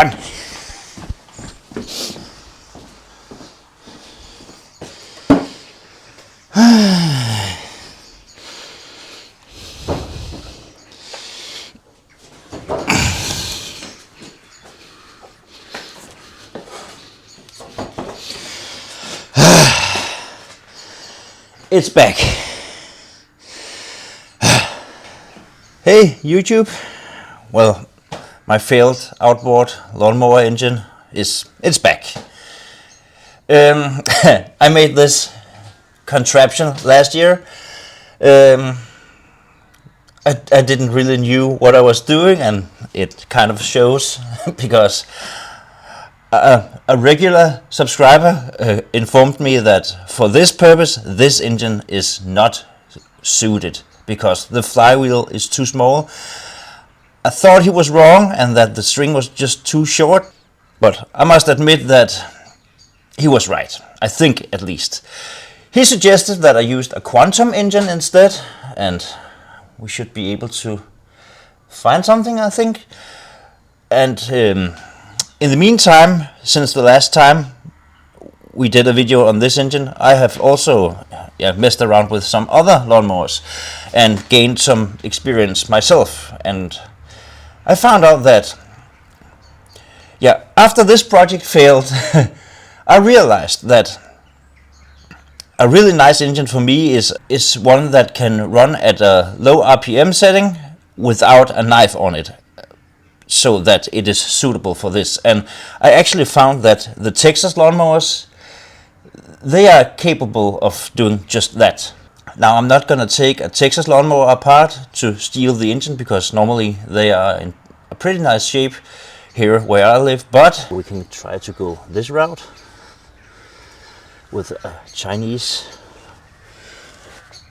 Run! It's back. Hey YouTube. Well, my failed outboard lawnmower engine it's back. I made this contraption last year. I didn't really knew what I was doing, and it kind of shows because a regular subscriber informed me that for this purpose this engine is not suited because the flywheel is too small. I thought he was wrong and that the string was just too short, but I must admit that he was right, I think at least. He suggested that I used a quantum engine instead, and we should be able to find something, I think. And in the meantime, since the last time we did a video on this engine, I have also messed around with some other lawnmowers and gained some experience myself. And I found out that, after this project failed, I realized that a really nice engine for me is one that can run at a low RPM setting without a knife on it, so that it is suitable for this. And I actually found that the Texas lawnmowers, they are capable of doing just that. Now, I'm not gonna take a Texas lawnmower apart to steal the engine because normally they are in a pretty nice shape here where I live, but we can try to go this route with a Chinese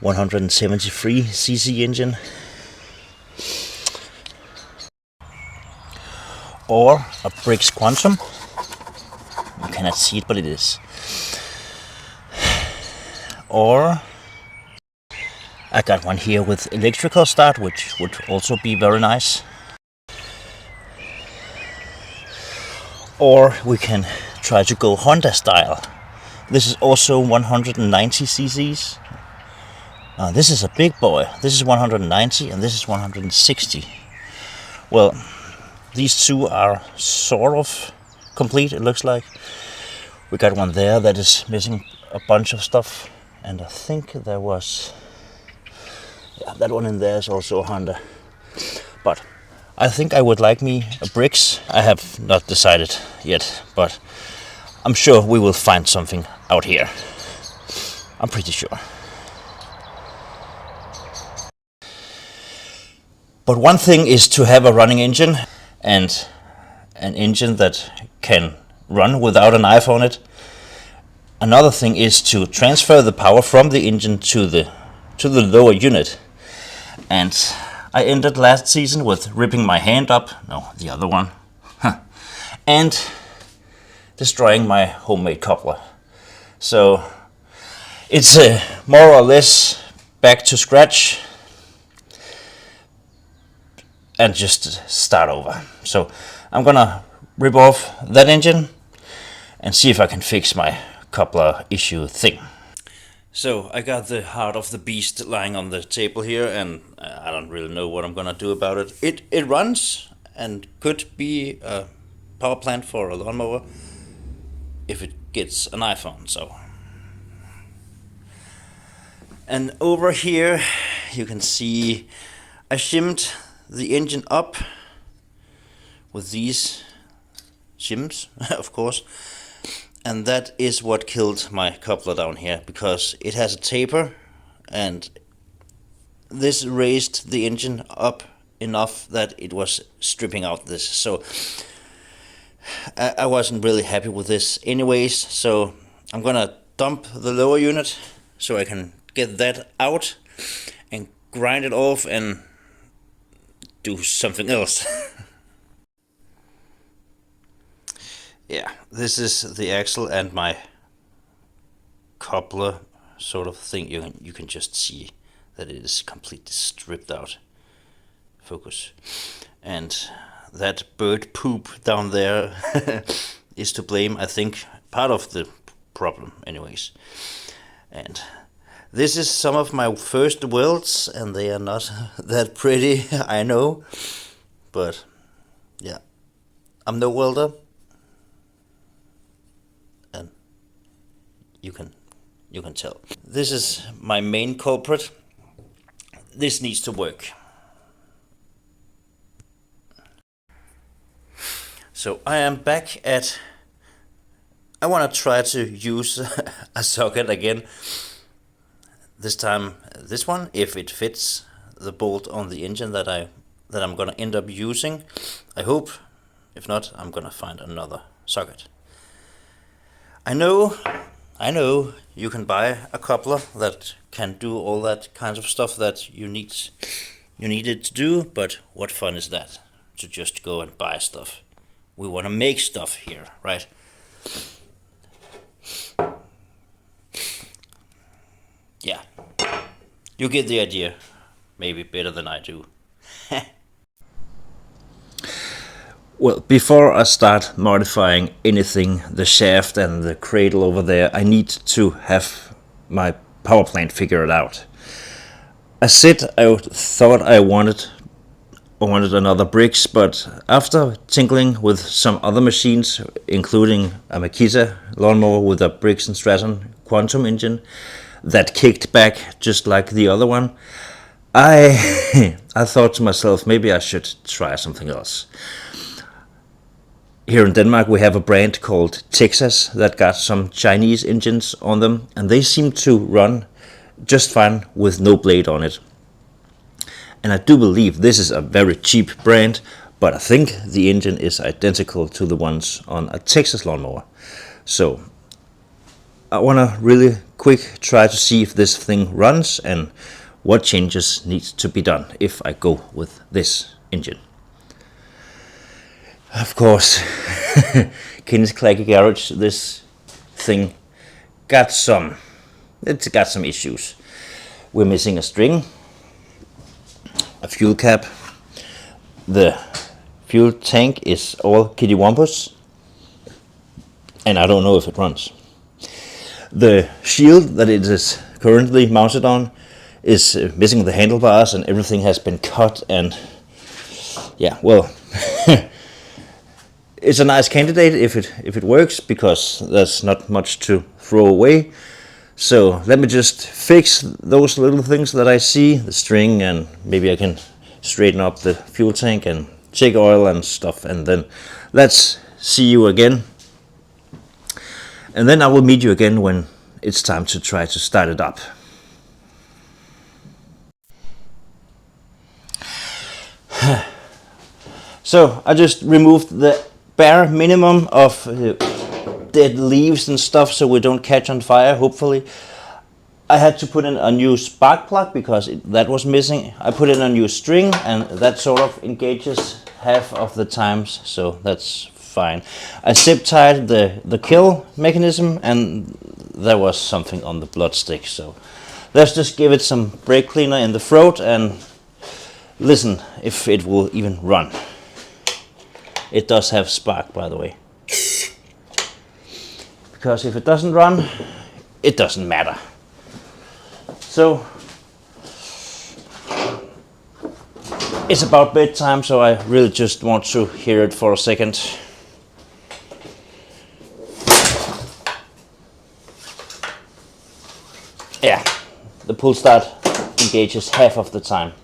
173cc engine, or a Briggs Quantum. You cannot see it, but it is. Or I got one here with electrical start, which would also be very nice. Or we can try to go Honda style. This is also 190 cc's. This is a big boy. This is 190 and this is 160. Well, these two are sort of complete, it looks like. We got one there that is missing a bunch of stuff, and I think there was, that one in there is also a Honda. But I think I would like me a Briggs. I have not decided yet, but I'm sure we will find something out here. I'm pretty sure. But one thing is to have a running engine, and an engine that can run without a knife on it. Another thing is to transfer the power from the engine to the lower unit. And I ended last season with ripping my hand up, no, the other one, and destroying my homemade coupler. So it's more or less back to scratch and just start over. So I'm gonna rip off that engine and see if I can fix my coupler issue thing. So I got the heart of the beast lying on the table here, and I don't really know what I'm gonna do about it. It runs and could be a power plant for a lawnmower if it gets an iPhone. So, and over here you can see I shimmed the engine up with these shims, of course, and that is what killed my coupler down here, because it has a taper, and this raised the engine up enough that it was stripping out this. So I wasn't really happy with this anyways, so I'm gonna dump the lower unit so I can get that out and grind it off and do something else. Yeah, this is the axle and my coupler sort of thing. You can just see that it is completely stripped out. Focus. And that bird poop down there is to blame. I think part of the problem anyways. And this is some of my first welds, and they are not that pretty, I know. But yeah, I'm no welder, and you can tell. This is my main culprit. This needs to work. So I am back at, I want to try to use a socket again. This time this one, if it fits the bolt on the engine that I'm gonna end up using. I hope. If not, I'm gonna find another socket. I know you can buy a coupler that can do all that kinds of stuff that you need it to do, but what fun is that? To just go and buy stuff. We want to make stuff here, right? Yeah, you get the idea. Maybe better than I do. Well, before I start modifying anything, the shaft and the cradle over there, I need to have my power plant figured out. I thought I wanted another bricks, but after tinkling with some other machines, including a Makita lawnmower with a Briggs & Stratton Quantum engine that kicked back just like the other one, I thought to myself, maybe I should try something else. Here in Denmark we have a brand called Texas that got some Chinese engines on them, and they seem to run just fine with no blade on it. And I do believe this is a very cheap brand, but I think the engine is identical to the ones on a Texas lawnmower. So I want to really quick try to see if this thing runs and what changes need to be done if I go with this engine. Of course, Kenny's Clacky Garage, this thing it's got some issues. We're missing a string, a fuel cap, the fuel tank is all kittywampus, and I don't know if it runs. The shield that it is currently mounted on is missing the handlebars, and everything has been cut, and yeah, well, it's a nice candidate if it works, because there's not much to throw away. So let me just fix those little things that I see, the string, and maybe I can straighten up the fuel tank and check oil and stuff, and then let's see you again. And then I will meet you again when it's time to try to start it up. So I just removed the bare minimum of dead leaves and stuff so we don't catch on fire, hopefully. I had to put in a new spark plug because that was missing. I put in a new string, and that sort of engages half of the times, so that's fine. I zip tied the kill mechanism, and there was something on the blood stick, so let's just give it some brake cleaner in the throat and listen if it will even run. It does have spark, by the way. Because if it doesn't run, it doesn't matter. So it's about bedtime, so I really just want to hear it for a second. Yeah, the pull start engages half of the time.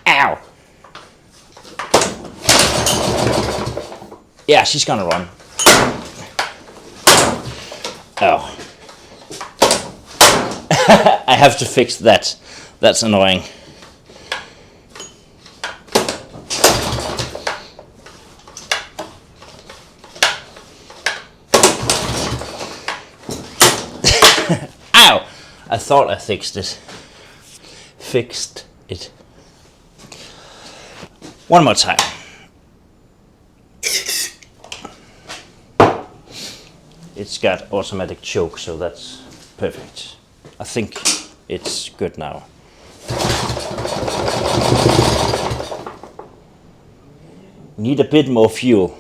Ow! Yeah, she's gonna run. Oh. I have to fix that. That's annoying. Ow! I thought I fixed it. One more time. It's got automatic choke, so that's perfect. I think it's good now. Need a bit more fuel.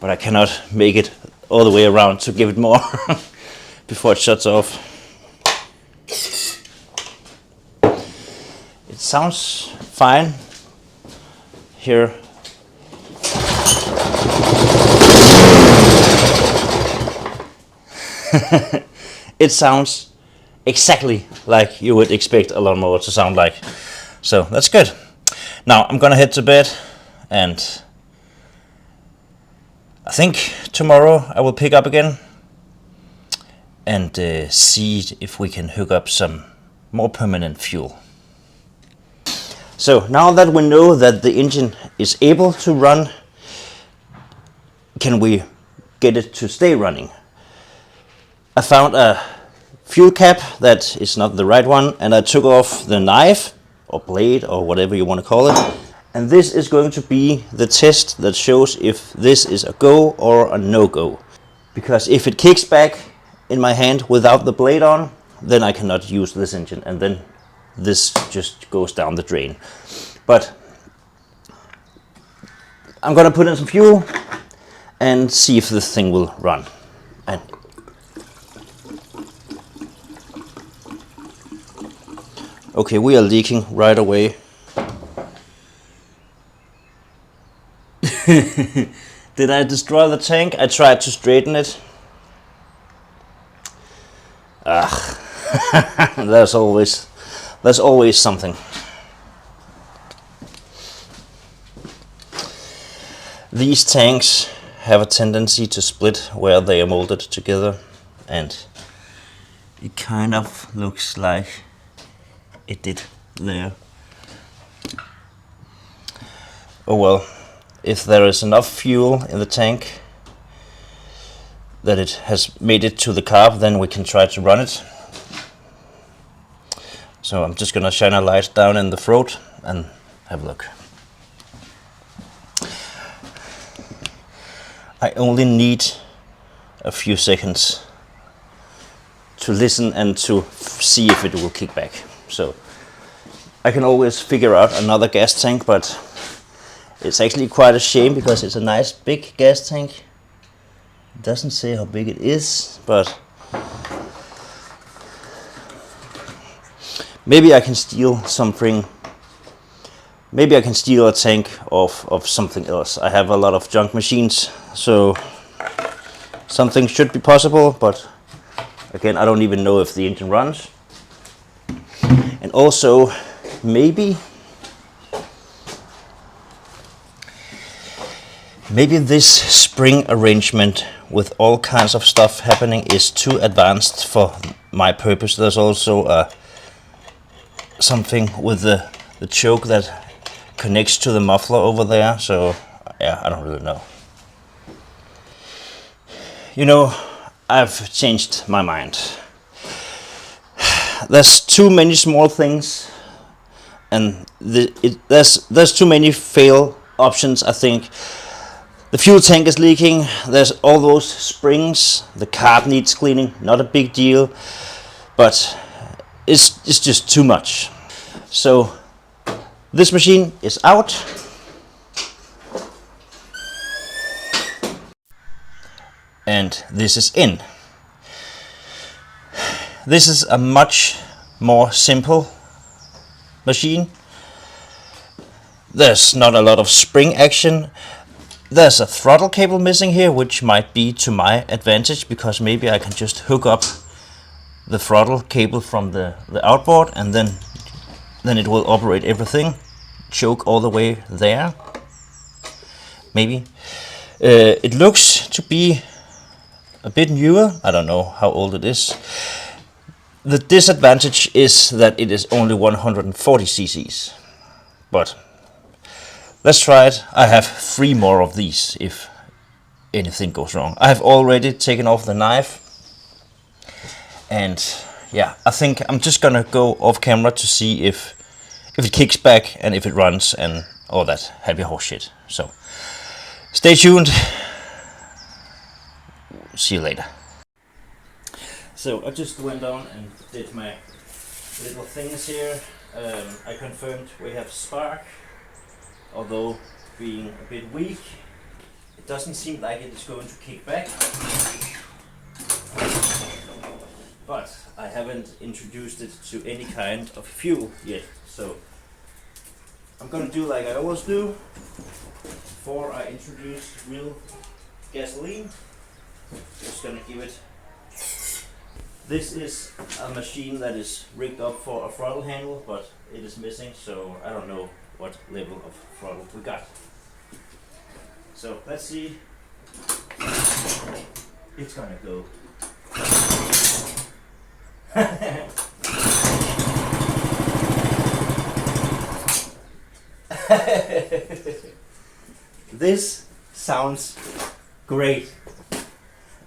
But I cannot make it all the way around to give it more before it shuts off. It sounds fine here. It sounds exactly like you would expect a lawnmower to sound like. So that's good. Now I'm gonna head to bed, and I think tomorrow I will pick up again and see if we can hook up some more permanent fuel. So now that we know that the engine is able to run, can we get it to stay running? I found a fuel cap that is not the right one, and I took off the knife or blade or whatever you want to call it. And this is going to be the test that shows if this is a go or a no-go. Because if it kicks back in my hand without the blade on, then I cannot use this engine, and then this just goes down the drain. But I'm gonna put in some fuel and see if this thing will run. And okay, we are leaking right away. Did I destroy the tank? I tried to straighten it. There's always something. These tanks have a tendency to split where they are molded together, and it kind of looks like it did there. Oh well, if there is enough fuel in the tank that it has made it to the carb, then we can try to run it. So I'm just gonna shine a light down in the throat and have a look. I only need a few seconds to listen and to see if it will kick back. So I can always figure out another gas tank, but it's actually quite a shame because it's a nice big gas tank. It doesn't say how big it is, but maybe I can steal something. Maybe I can steal a tank of something else. I have a lot of junk machines, so something should be possible, but again, I don't even know if the engine runs. And also, maybe this spring arrangement with all kinds of stuff happening is too advanced for my purpose. There's also something with the choke that connects to the muffler over there, so yeah, I don't really know. You know, I've changed my mind. There's too many small things, and there's too many fail options, I think. The fuel tank is leaking, there's all those springs, the carb needs cleaning, not a big deal, but it's just too much. So this machine is out. And this is in. This is a much more simple machine. There's not a lot of spring action. There's a throttle cable missing here, which might be to my advantage because maybe I can just hook up the throttle cable from the outboard, and then it will operate everything. Choke all the way there. Maybe. It looks to be a bit newer. I don't know how old it is. The disadvantage is that it is only 140 cc's. But let's try it. I have 3 more of these if anything goes wrong. I have already taken off the knife. And yeah, I think I'm just gonna go off camera to see if it kicks back and if it runs and all that happy horse shit. So stay tuned. See you later. So I just went down and did my little things here. I confirmed we have spark, although being a bit weak, it doesn't seem like it is going to kick back. But I haven't introduced it to any kind of fuel yet, so I'm gonna do like I always do before I introduce real gasoline. Just gonna give it. This is a machine that is rigged up for a throttle handle, but it is missing, so I don't know what level of throttle we got. So let's see. It's gonna go. This sounds great.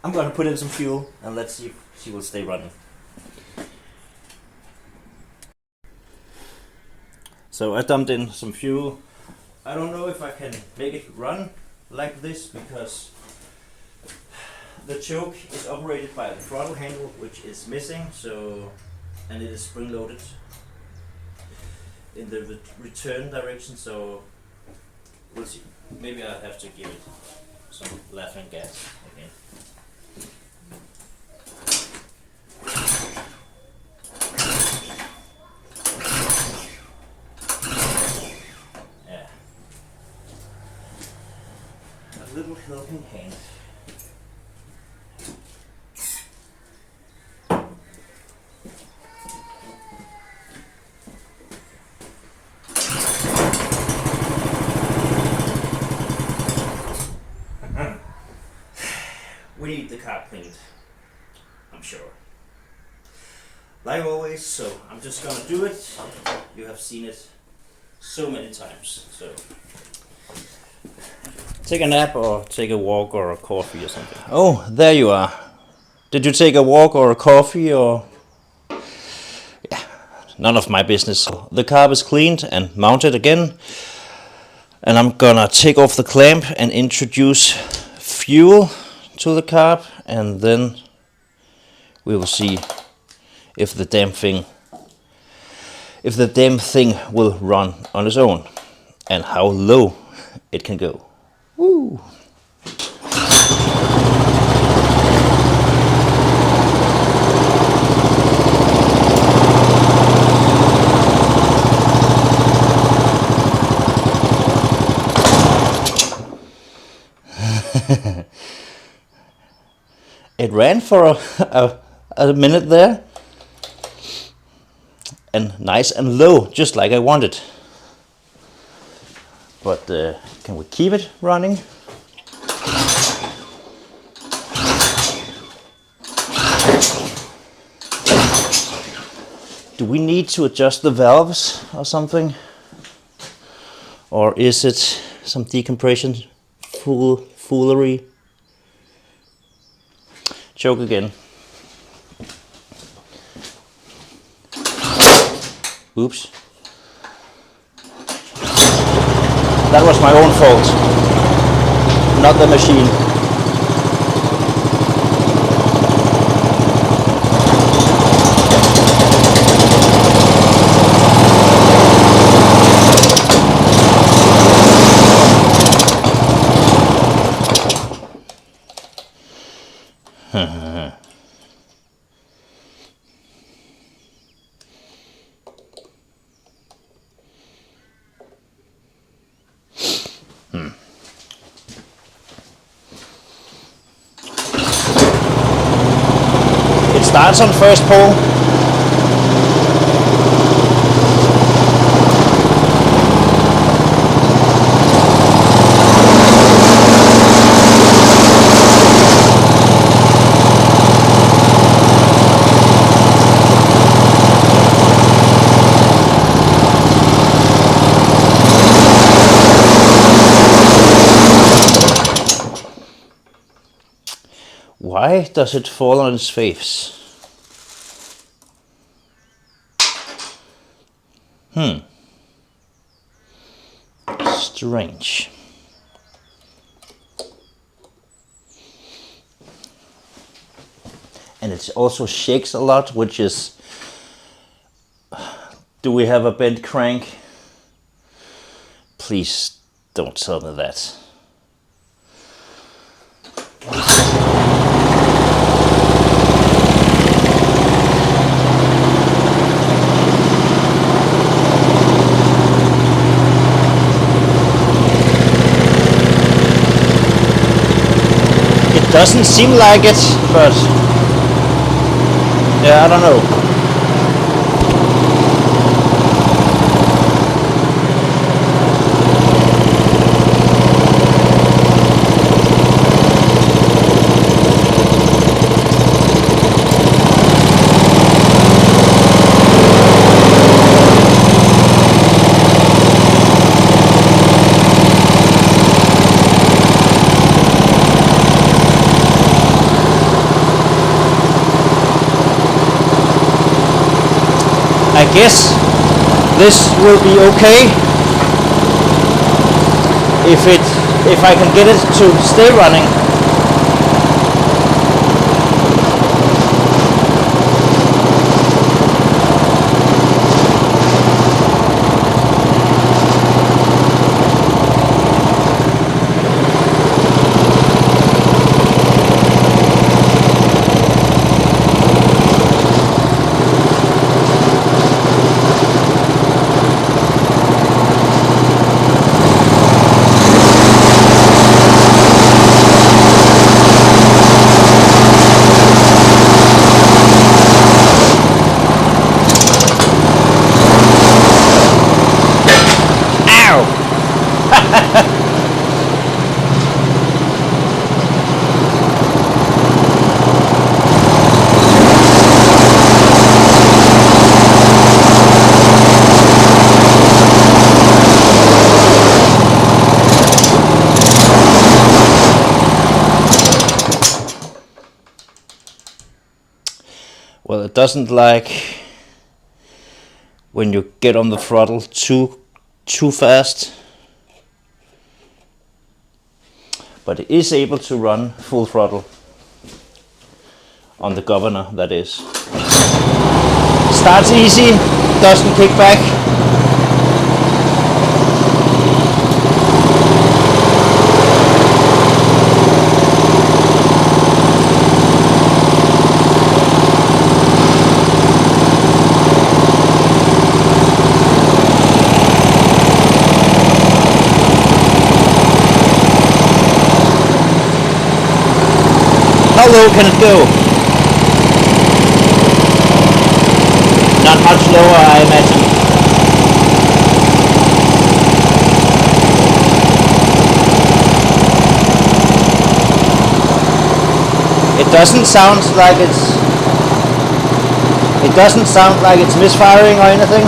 I'm gonna put in some fuel and let's see if she will stay running. So I dumped in some fuel. I don't know if I can make it run like this because the choke is operated by the throttle handle, which is missing, so, and it is spring loaded in the return direction, so we'll see. Maybe I'll have to give it some laughing gas again. Yeah. A little helping hand. We need the car cleaned, I'm sure. Like always, so I'm just gonna do it. You have seen it so many times, so take a nap or take a walk or a coffee or something. Oh, there you are. Did you take a walk or a coffee or? Yeah, none of my business. The carb is cleaned and mounted again, and I'm gonna take off the clamp and introduce fuel to the carb, and then we will see if the damn thing will run on its own and how low it can go. Woo. It ran for a minute there, and nice and low, just like I wanted. But can we keep it running? Do we need to adjust the valves or something? Or is it some decompression foolery? Choke again. Oops. That was my own fault, not the machine. It starts on first pull. Why does it fall on its face? Strange. And it also shakes a lot, which is Do we have a bent crank? Please don't tell me that. It doesn't seem like it, but yeah, I don't know. I guess this will be okay if I can get it to stay running. Well, it doesn't like when you get on the throttle too fast, but it is able to run full throttle on the governor, that is. Starts easy, doesn't kick back. How low can it go? Not much lower, I imagine. It doesn't sound like it's misfiring or anything.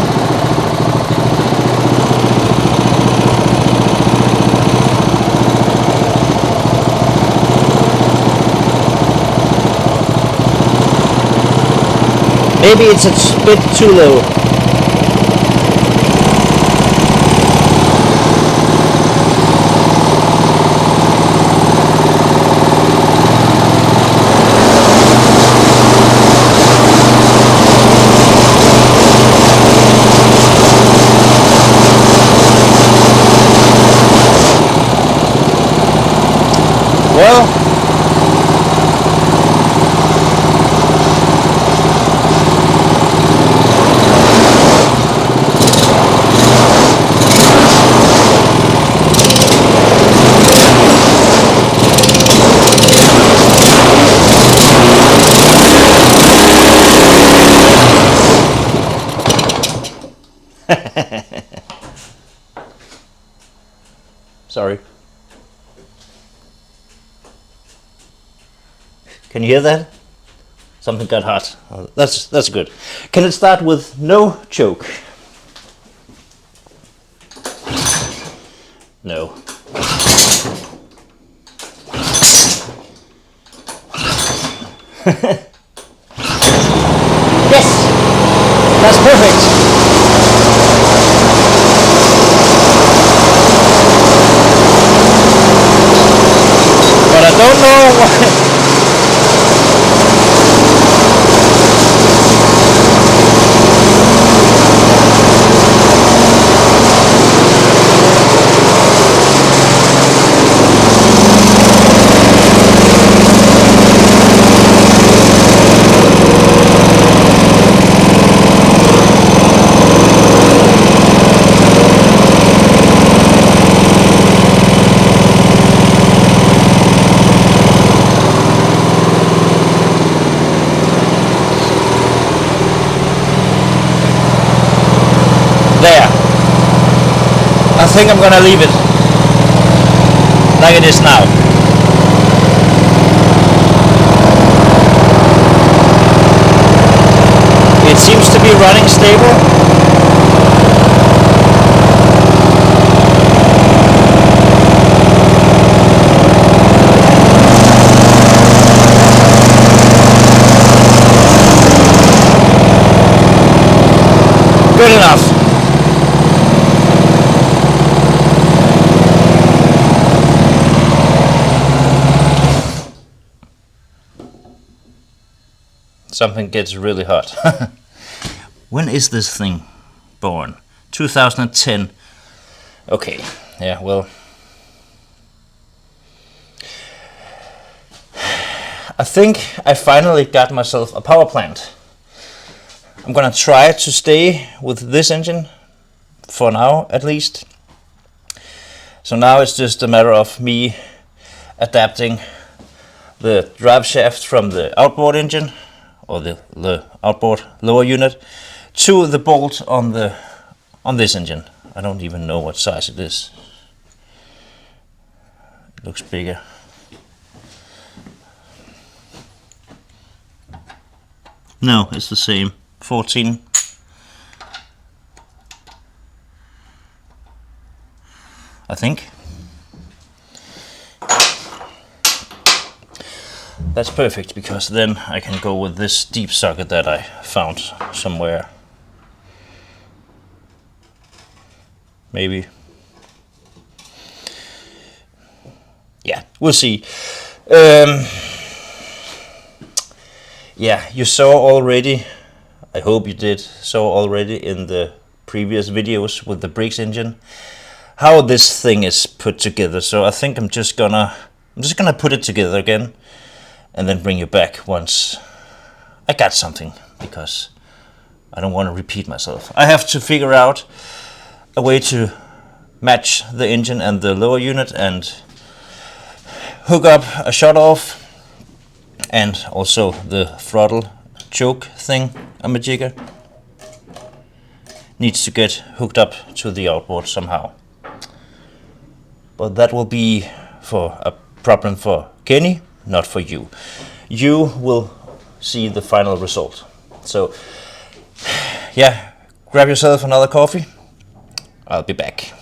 Maybe it's a bit too low. Well, sorry. Can you hear that? Something got hot. Oh, that's good. Can it start with no choke? No. Yes! That's perfect! But I don't know why. think I'm gonna leave it like it is now. It seems to be running stable. Good enough. Something gets really hot. When is this thing born? 2010. Okay, yeah, well, I think I finally got myself a power plant. I'm gonna try to stay with this engine for now at least. So now it's just a matter of me adapting the drive shaft from the outboard engine, or the outboard lower unit, to the bolt on this engine. I don't even know what size it is. It looks bigger. No, it's the same. 14. I think. That's perfect, because then I can go with this deep socket that I found somewhere. Maybe. Yeah, we'll see. Yeah, you saw already, I hope you saw already in the previous videos with the Briggs engine how this thing is put together. So I think I'm just gonna put it together again and then bring you back once I got something, because I don't want to repeat myself. I have to figure out a way to match the engine and the lower unit and hook up a shut off, and also the throttle choke thing, a majigger, needs to get hooked up to the outboard somehow. But that will be for a problem for Kenny, not for you. You will see the final result. So yeah, grab yourself another coffee. I'll be back.